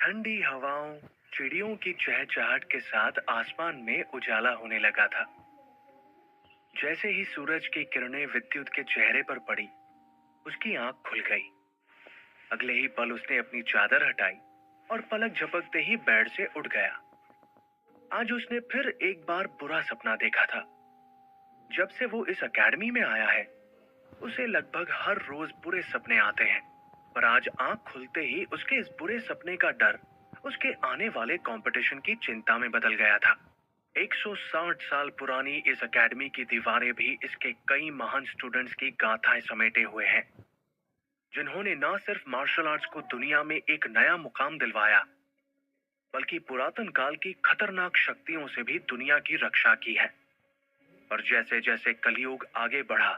ठंडी हवाओं, चिड़ियों की चहचहाट के साथ आसमान में उजाला होने लगा था। जैसे ही सूरज की किरणें विद्युत के चेहरे पर पड़ी, उसकी आंख खुल गई। अगले ही पल उसने अपनी चादर हटाई और पलक झपकते ही बेड से उठ गया। आज उसने फिर एक बार बुरा सपना देखा था। जब से वो इस एकेडमी में आया है, उसे लगभग हर रोज बुरे सपने आते हैं। पर आज आंख खुलते ही उसके इस बुरे सपने का डर उसके आने वाले कंपटीशन की चिंता में बदल गया था। 160 साल पुरानी इस एकेडमी की दीवारें भी इसके कई महान स्टूडेंट्स की गाथाएं समेटे हुए हैं, जिन्होंने न सिर्फ मार्शल आर्ट्स को दुनिया में एक नया मुकाम दिलवाया, बल्कि पुरातन काल की खतरनाक शक्तियों से भी दुनिया की रक्षा की है। पर जैसे जैसे कलयुग आगे बढ़ा,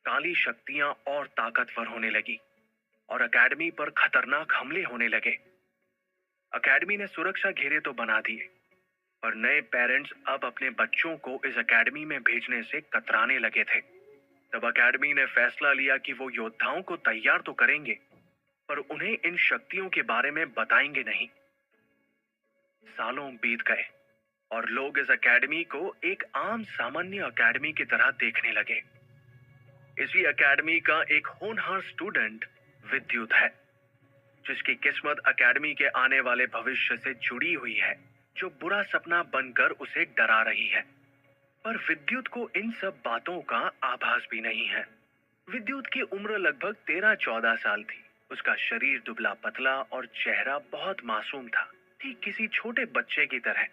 काली शक्तियां और ताकतवर होने लगी और एकेडमी पर खतरनाक हमले होने लगे। एकेडमी ने सुरक्षा घेरे तो बना दिए, पर नए पेरेंट्स अब अपने बच्चों को इस एकेडमी में भेजने से कतराने लगे थे। तब एकेडमी ने फैसला लिया कि वो योद्धाओं को तैयार तो करेंगे, पर उन्हें इन शक्तियों के बारे में बताएंगे नहीं। सालों बीत गए और लोग इस एकेडमी को एक आम सामान्य एकेडमी की तरह देखने लगे। इसी एकेडमी का एक होनहार स्टूडेंट विद्युत है, जिसकी किस्मत एकेडमी के आने वाले भविष्य से जुड़ी हुई है, जो बुरा सपना बनकर उसे डरा रही है। पर विद्युत को इन सब बातों का आभास भी नहीं है। विद्युत की उम्र लगभग 13-14 साल थी। उसका शरीर दुबला पतला और चेहरा बहुत मासूम था, ठीक किसी छोटे बच्चे की तरह।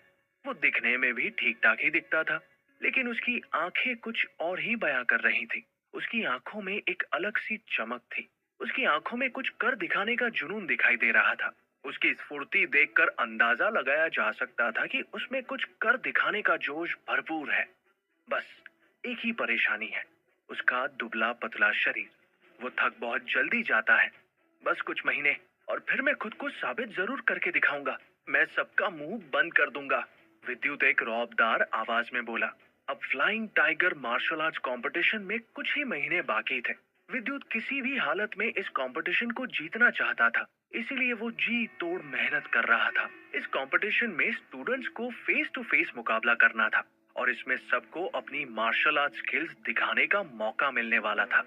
वो दिखने में भी ठीक ठाक ही दिखता था, लेकिन उसकी आंखें कुछ और ही बयां कर रही थी। उसकी आंखों में एक अलग सी चमक थी। उसकी आंखों में कुछ कर दिखाने का जुनून दिखाई दे रहा था। उसकी स्फूर्ति देखकर अंदाजा लगाया जा सकता था कि उसमें कुछ कर दिखाने का जोश भरपूर है। बस एक ही परेशानी है, उसका दुबला पतला शरीर। वो थक बहुत जल्दी जाता है। बस कुछ महीने और फिर मैं खुद को साबित जरूर करके दिखाऊंगा। मैं सबका मुंह बंद कर दूंगा, विद्युत एक रौबदार आवाज में बोला। अब flying tiger martial arts competition में कुछ ही महीने बाकी थे। विद्युत किसी भी हालत में इस कंपटीशन को जीतना चाहता था, इसीलिए वो जी तोड़ मेहनत कर रहा था। इस कंपटीशन में स्टूडेंट्स को फेस टू फेस मुकाबला करना था और इसमें सबको अपनी मार्शल आर्ट स्किल्स दिखाने का मौका मिलने वाला था।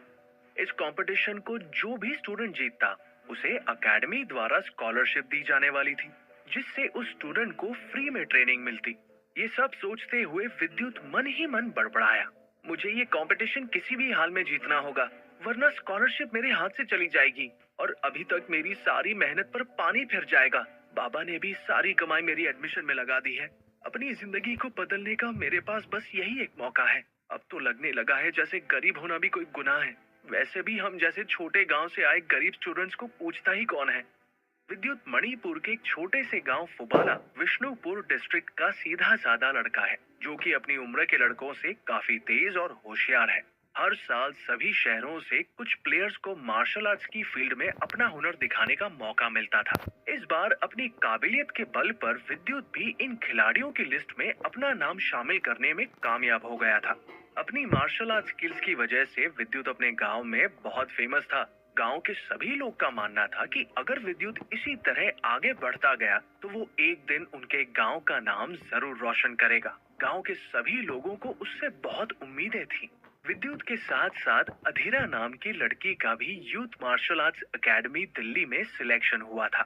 इस कंपटीशन को जो भी स्टूडेंट जीतता, उसे एकेडमी द्वारा स्कॉलरशिप दी जाने वाली थी, जिससे उस स्टूडेंट को फ्री में ट्रेनिंग मिलती। ये सब सोचते हुए विद्युत मन ही मन बड़बड़ाया, मुझे ये कंपटीशन किसी भी हाल में जीतना होगा, वरना स्कॉलरशिप मेरे हाथ से चली जाएगी और अभी तक मेरी सारी मेहनत पर पानी फिर जाएगा। बाबा ने भी सारी कमाई मेरी एडमिशन में लगा दी है। अपनी जिंदगी को बदलने का मेरे पास बस यही एक मौका है। अब तो लगने लगा है जैसे गरीब होना भी कोई गुनाह है। वैसे भी हम जैसे छोटे गांव से आए गरीब स्टूडेंट्स को पूछता ही कौन है। विद्युत मणिपुर के एक छोटे से गांव फुबाला विष्णुपुर डिस्ट्रिक्ट का सीधा साधा लड़का है, जो कि अपनी उम्र के लड़कों से काफी तेज और होशियार है। हर साल सभी शहरों से कुछ प्लेयर्स को मार्शल आर्ट्स की फील्ड में अपना हुनर दिखाने का मौका मिलता था। इस बार अपनी काबिलियत के बल पर विद्युत भी इन खिलाड़ियों की लिस्ट में अपना नाम शामिल करने में कामयाब हो गया था। अपनी मार्शल आर्ट स्किल्स की वजह से विद्युत अपने गांव में बहुत फेमस था। गांव के सभी लोग का मानना था कि अगर विद्युत इसी तरह आगे बढ़ता गया तो वो एक दिन उनके गांव का नाम जरूर रोशन करेगा। गांव के सभी लोगों को उससे बहुत उम्मीदें थी। विद्युत के साथ साथ अधीरा नाम की लड़की का भी youth martial arts academy Delhi में सिलेक्शन हुआ था।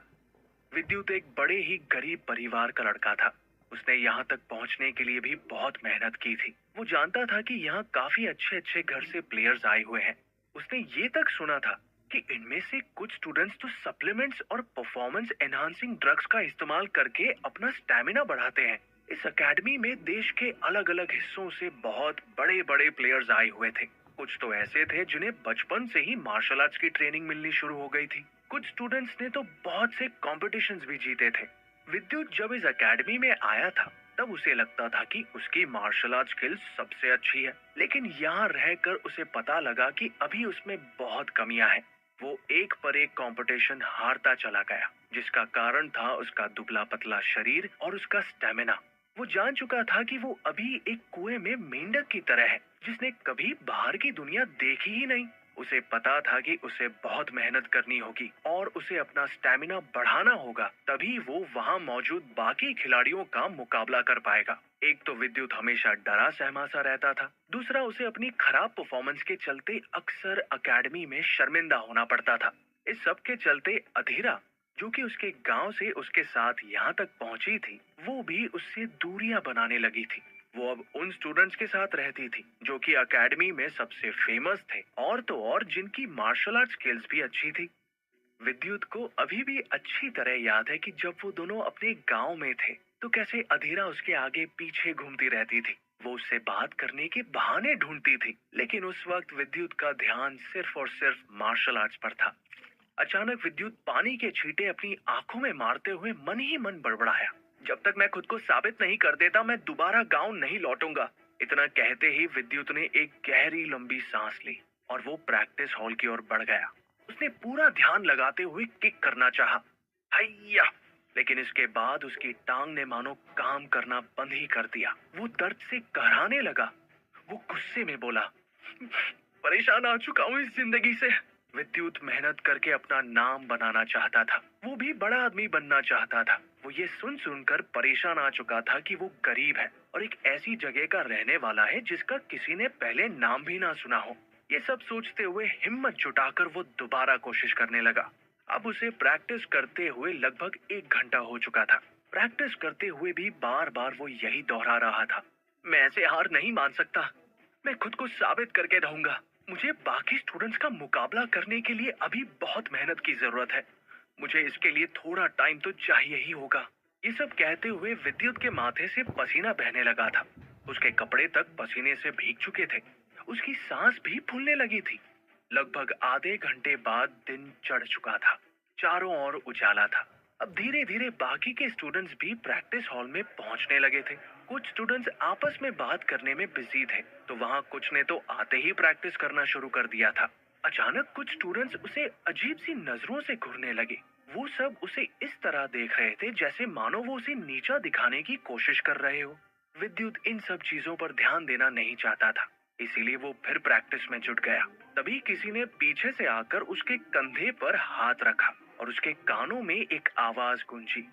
विद्युत एक बड़े ही गरीब परिवार का लड़का था। उसने यहाँ तक पहुँचने के लिए भी बहुत मेहनत की थी। वो जानता था कि यहाँ काफी अच्छे अच्छे घर से प्लेयर्स आए हुए हैं। उसने ये तक सुना था कि इनमें से कुछ स्टूडेंट्स तो सप्लीमेंट्स और परफॉर्मेंस एनहांसिंग ड्रग्स का इस्तेमाल करके अपना स्टैमिना बढ़ाते हैं। इस एकेडमी में देश के अलग अलग हिस्सों से बहुत बड़े बड़े प्लेयर्स आए हुए थे। कुछ तो ऐसे थे जिन्हें बचपन से ही मार्शल आर्ट्स की ट्रेनिंग मिलनी शुरू हो गई थी। कुछ स्टूडेंट्स ने तो बहुत से कॉम्पिटिशन्स भी जीते थे। विद्युत जब इस एकेडमी में आया था, तब उसे लगता था कि उसकी मार्शल आर्ट स्किल्स सबसे अच्छी है, लेकिन यहाँ रहकर उसे पता लगा कि अभी उसमें बहुत कमियां हैं। वो एक पर एक कंपटीशन हारता चला गया, जिसका कारण था उसका दुबला पतला शरीर और उसका स्टेमिना। वो जान चुका था कि वो अभी एक कुएं में मेंढक की तरह है, जिसने कभी बाहर की दुनिया देखी ही नहीं। उसे पता था कि उसे बहुत मेहनत करनी होगी और उसे अपना स्टैमिना बढ़ाना होगा, तभी वो वहां मौजूद बाकी खिलाड़ियों का मुकाबला कर पाएगा। एक तो विद्युत हमेशा डरा सहमा सा रहता था, दूसरा उसे अपनी खराब परफॉर्मेंस के चलते अक्सर अकेडमी में शर्मिंदा होना पड़ता था। इस सब के चलते अधीरा, जो कि उसके गांव से उसके साथ यहाँ तक पहुंची थी, वो भी उससे दूरियां बनाने लगी थी। वो अब उन स्टूडेंट्स के साथ रहती थी जो कि एकेडमी में सबसे फेमस थे और तो और जिनकी मार्शल आर्ट स्किल्स भी अच्छी थी। विद्युत को अभी भी अच्छी तरह याद है कि जब वो दोनों अपने गांव में थे तो कैसे अधीरा उसके आगे पीछे घूमती रहती थी। वो उससे बात करने के बहाने ढूंढती थी, लेकिन उस वक्त विद्युत का ध्यान सिर्फ और सिर्फ मार्शल आर्ट्स पर था। अचानक विद्युत पानी के छींटे अपनी आंखों में मारते हुए मन ही मन बड़बड़ाया, जब तक मैं खुद को साबित नहीं कर देता मैं दोबारा गांव नहीं लौटूंगा। इतना कहते ही विद्युत ने एक गहरी लंबी सांस ली और वो प्रैक्टिस हॉल की ओर बढ़ गया। उसने पूरा ध्यान लगाते हुए किक करना चाहा, हैया, लेकिन इसके बाद उसकी टांग ने मानो काम करना बंद ही कर दिया। वो दर्द से कहराने लगा। वो गुस्से में बोला, परेशान आ चुका हूँ इस जिंदगी से। विद्युत मेहनत करके अपना नाम बनाना चाहता था, वो भी बड़ा आदमी बनना चाहता था। वो ये सुन सुनकर परेशान आ चुका था कि वो गरीब है और एक ऐसी जगह का रहने वाला है जिसका किसी ने पहले नाम भी ना सुना हो। ये सब सोचते हुए हिम्मत जुटाकर वो दोबारा कोशिश करने लगा। अब उसे प्रैक्टिस करते हुए लगभग 1 घंटा हो चुका था। प्रैक्टिस करते हुए भी बार बार वो यही दोहरा रहा था, मैं ऐसे हार नहीं मान सकता, मैं खुद को साबित करके रहूंगा। मुझे बाकी स्टूडेंट्स का मुकाबला करने के लिए अभी बहुत मेहनत की जरूरत है। मुझे इसके लिए थोड़ा टाइम तो चाहिए ही होगा। ये सब कहते हुए विद्युत के माथे से पसीना बहने लगा था। उसके कपड़े तक पसीने से भीग चुके थे। उसकी सांस भी फूलने लगी थी। लगभग आधे घंटे बाद दिन चढ़ चुका था। चारों ओर उजाला था। अब धीरे धीरे बाकी के स्टूडेंट्स भी प्रैक्टिस हॉल में पहुंचने लगे थे। कुछ स्टूडेंट्स आपस में बात करने में बिजी थे, तो वहां कुछ ने तो आते ही प्रैक्टिस करना शुरू कर दिया था। अचानक कुछ स्टूडेंट्स उसे अजीब सी नजरों से घूरने लगे। वो सब उसे इस तरह देख रहे थे जैसे मानो वो उसे नीचा दिखाने की कोशिश कर रहे हो। विद्युत इन सब चीजों पर ध्यान देना नहीं चाहता था, इसीलिए वो फिर प्रैक्टिस में जुट गया। तभी किसी ने पीछे से आकर उसके कंधे पर हाथ रखा और उसके कानों में एक आवाज गूंजी,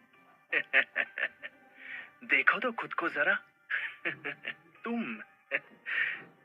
देखो तो खुद को जरा। तुम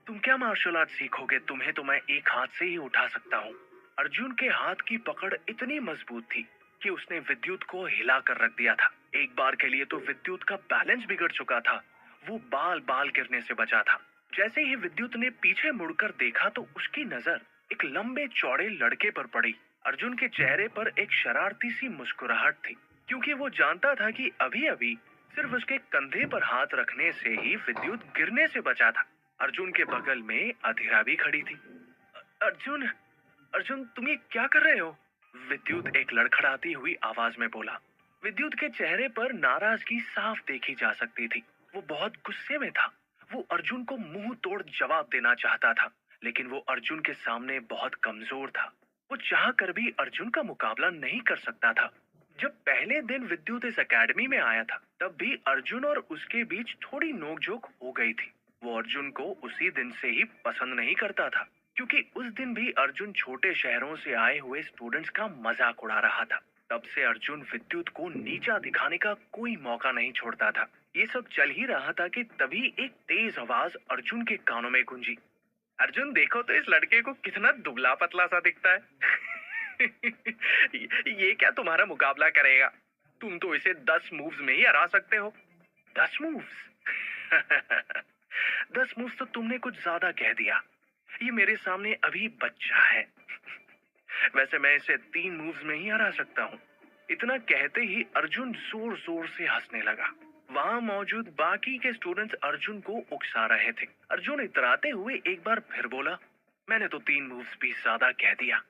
तुम क्या मार्शल आर्ट सीखोगे? तुम्हें तो मैं एक हाथ से ही उठा सकता हूँ। अर्जुन के हाथ की पकड़ इतनी मजबूत थी कि उसने विद्युत को हिला कर रख दिया था। एक बार के लिए तो विद्युत का बैलेंस बिगड़ चुका था। वो बाल बाल गिरने से बचा था। जैसे ही विद्युत ने पीछे मुड़कर देखा तो उसकी नजर एक लंबे चौड़े लड़के पर पड़ी। अर्जुन के चेहरे पर एक शरारती सी मुस्कुराहट थी, क्योंकि वो जानता था कि अभी अभी सिर्फ उसके कंधे पर हाथ रखने से ही विद्युत गिरने से बचा था। अर्जुन के बगल में अधीरा भी खड़ी थी। अर्जुन, अर्जुन तुम ये क्या कर रहे हो? विद्युत एक लड़खड़ाती हुई आवाज में बोला। विद्युत के चेहरे पर नाराजगी साफ देखी जा सकती थी। वो बहुत गुस्से में था। वो अर्जुन को मुंह तोड़ जवाब देना चाहता था, लेकिन वो अर्जुन के सामने बहुत कमजोर था। वो चाह कर भी अर्जुन का मुकाबला नहीं कर सकता था। जब पहले दिन विद्युत इस एकेडमी में आया था, तब भी अर्जुन और उसके बीच थोड़ी नोकझोंक हो गई थी। वो अर्जुन को उसी दिन से ही पसंद नहीं करता था, क्योंकि उस दिन भी अर्जुन छोटे शहरों से आए हुए स्टूडेंट्स का मजाक उड़ा रहा था। तब से अर्जुन विद्युत को नीचा दिखाने का कोई मौका नहीं छोड़ता था। ये सब चल ही रहा था कि तभी एक तेज आवाज अर्जुन के कानों में गूंजी, अर्जुन देखो तो इस लड़के को कितना दुबला पतला सा दिखता है। ये क्या तुम्हारा मुकाबला करेगा? तुम तो इसे 10 मूव्स में ही हरा सकते हो। 10 मूव्स? 10 मूव्स तो तुमने कुछ ज्यादा कह दिया। ये मेरे सामने अभी बच्चा है। वैसे मैं इसे 3 मूव्स में ही हरा सकता हूँ। इतना कहते ही अर्जुन जोर जोर से हंसने लगा। वहां मौजूद बाकी के स्टूडेंट्स अर्जुन को उकसा रहे थे। अर्जुन इतराते हुए एक बार फिर बोला, मैंने तो 3 मूव्स भी ज्यादा कह दिया।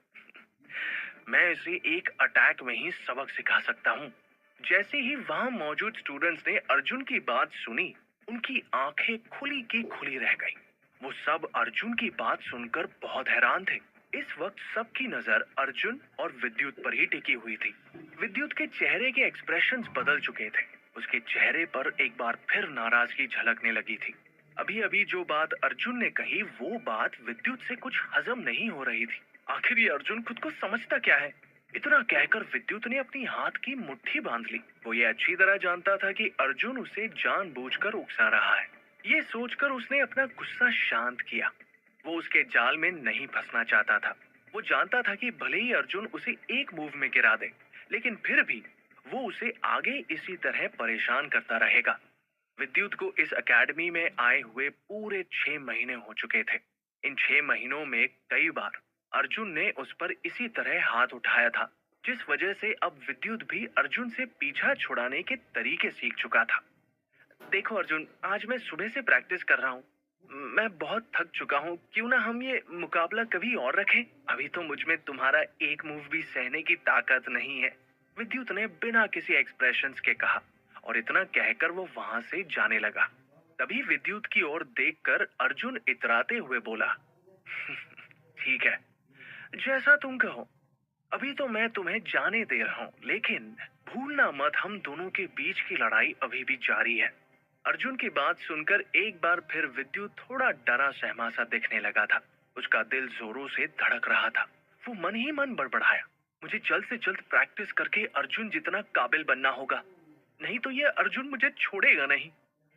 मैं इसे एक अटैक में ही सबक सिखा सकता हूँ। जैसे ही वहां मौजूद स्टूडेंट्स ने अर्जुन की बात सुनी, उनकी आंखें खुली की खुली रह गईं। वो सब अर्जुन की बात सुनकर बहुत हैरान थे। इस वक्त सबकी नजर अर्जुन और विद्युत पर ही टिकी हुई थी। विद्युत के चेहरे के एक्सप्रेशंस बदल चुके थे। उसके चेहरे पर एक बार फिर नाराजगी झलकने लगी थी। अभी अभी जो बात अर्जुन ने कही वो बात विद्युत से कुछ हजम नहीं हो रही थी। आखिर ये अर्जुन खुद को समझता क्या है? इतना कहकर विद्युत ने अपनी हाथ की मुट्ठी बांध ली। वो ये अच्छी तरह जानता था कि अर्जुन उसे जानबूझकर उकसा रहा है। ये सोचकर उसने अपना गुस्सा शांत किया। वो उसके जाल में नहीं फंसना चाहता था। वो जानता था कि भले ही अर्जुन उसे एक मूव में गिरा दे, लेकिन फिर भी वो उसे आगे इसी तरह परेशान करता रहेगा। विद्युत को इस एकेडमी में आए हुए पूरे 6 महीने हो चुके थे। इन 6 महीनों में कई बार अर्जुन ने उस पर इसी तरह हाथ उठाया था, जिस वजह से अब विद्युत भी अर्जुन से पीछा छुड़ाने के तरीके सीख चुका था। देखो अर्जुन, आज मैं सुबह से प्रैक्टिस कर रहा हूँ। मैं बहुत थक चुका हूँ। क्यों ना हम ये मुकाबला कभी और रखें? अभी तो मुझ में तुम्हारा एक मूव भी सहने की ताकत नहीं है, विद्युत ने बिना किसी एक्सप्रेशंस के कहा। और इतना कहकर वो वहां से जाने लगा। तभी विद्युत की ओर देखकर अर्जुन इतराते हुए बोला, ठीक है, जैसा तुम कहो। अभी तो मैं तुम्हें जाने दे रहा हूँ, लेकिन भूलना मत, हम दोनों के बीच की लड़ाई अभी भी जारी है। अर्जुन की बात सुनकर एक बार फिर विद्युत थोड़ा डरा सहमा सा दिखने लगा था। उसका दिल जोरों से धड़क रहा था। वो मन ही मन बड़बड़ाया, मुझे जल्द से जल्द प्रैक्टिस करके अर्जुन जितना काबिल बनना होगा, नहीं तो ये अर्जुन मुझे छोड़ेगा नहीं।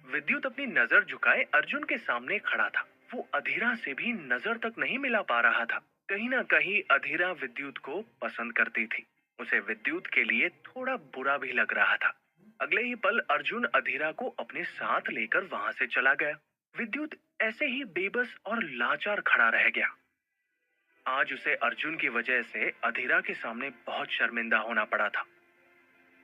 विद्युत अपनी नजर झुकाए अर्जुन के सामने खड़ा था। वो अधीरा से भी नजर तक नहीं मिला पा रहा था। कहीं ना कहीं अधीरा विद्युत को पसंद करती थी। उसे विद्युत के लिए थोड़ा बुरा भी लग रहा था। अगले ही पल अर्जुन अधीरा को अपने साथ लेकर वहां से चला गया। विद्युत ऐसे ही बेबस और लाचार खड़ा रह गया। आज उसे अर्जुन की वजह से अधीरा के सामने बहुत शर्मिंदा होना पड़ा था।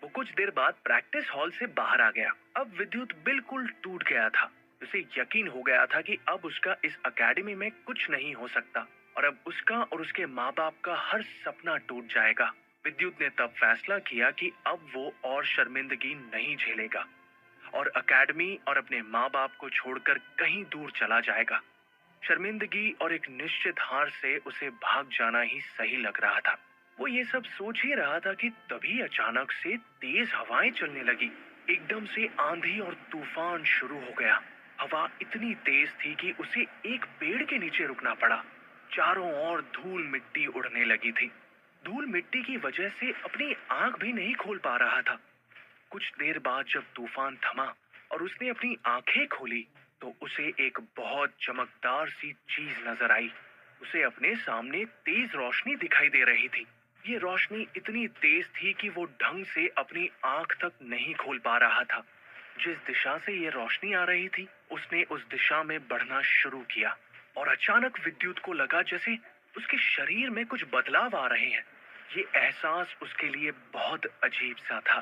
वो कुछ देर बाद प्रैक्टिस हॉल से बाहर आ गया। अब विद्युत बिल्कुल टूट गया था। उसे यकीन हो गया था कि अब उसका इस एकेडमी में कुछ नहीं हो सकता और अब उसका और उसके माँ बाप का हर सपना टूट जाएगा। विद्युत ने तब फैसला किया कि अब वो और शर्मिंदगी नहीं झेलेगा और एकेडमी और अपने माँ बाप को छोड़कर कहीं दूर चला जाएगा। शर्मिंदगी और एक निश्चित हार से उसे भाग जाना ही सही लग रहा था। वो ये सब सोच ही रहा था कि तभी अचानक से तेज हवाएं चलने लगी। एकदम से आंधी और तूफान शुरू हो गया। हवा इतनी तेज थी कि उसे एक पेड़ के नीचे रुकना पड़ा। चारों ओर धूल मिट्टी उड़ने लगी थी। धूल मिट्टी की वजह से अपनी आंख भी नहीं खोल पा रहा था। कुछ देर बाद जब तूफान थमा और उसने अपनी आंखें खोली तो उसे एक बहुत चमकदार सी चीज नजर आई। उसे अपने सामने तेज रोशनी दिखाई दे रही थी। ये रोशनी इतनी तेज थी कि वो ढंग से अपनी आंख तक नहीं खोल पा रहा था। जिस दिशा से ये रोशनी आ रही थी उसने उस दिशा में बढ़ना शुरू किया और अचानक विद्युत को लगा जैसे उसके शरीर में कुछ बदलाव आ रहे हैं। ये एहसास उसके लिए बहुत अजीब सा था।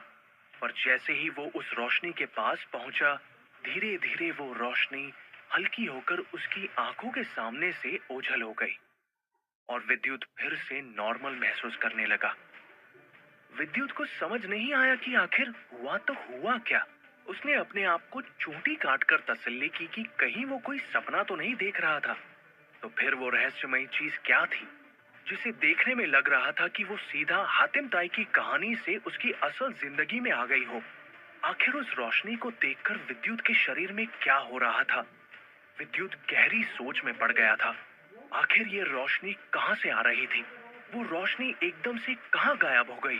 पर जैसे ही वो उस रोशनी के पास पहुंचा, धीरे धीरे वो रोशनी हल्की होकर उसकी आंखों के सामने से ओझल हो गई और विद्युत फिर से नॉर्मल महसूस करने लगा। विद्युत को समझ नहीं आया कि आखिर हुआ तो हुआ क्या। उसने अपने आप को चोटी काटकर तसल्ली की कि कहीं वो कोई सपना तो नहीं देख रहा था। तो फिर वो रहस्यमयी चीज क्या थी जिसे देखने में लग रहा था कि वो सीधा हातिम ताई की कहानी से उसकी असल जिंदगी में आ गई हो। आखिर उस रोशनी को देखकर विद्युत के शरीर में क्या हो रहा था? विद्युत गहरी सोच में पड़ गया था। आखिर ये रोशनी कहाँ से आ रही थी? वो रोशनी एकदम से कहाँ गायब हो गई?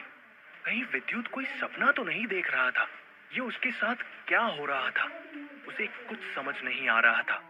कहीं विद्युत कोई सपना तो नहीं देख रहा था? ये उसके साथ क्या हो रहा था? उसे कुछ समझ नहीं आ रहा था।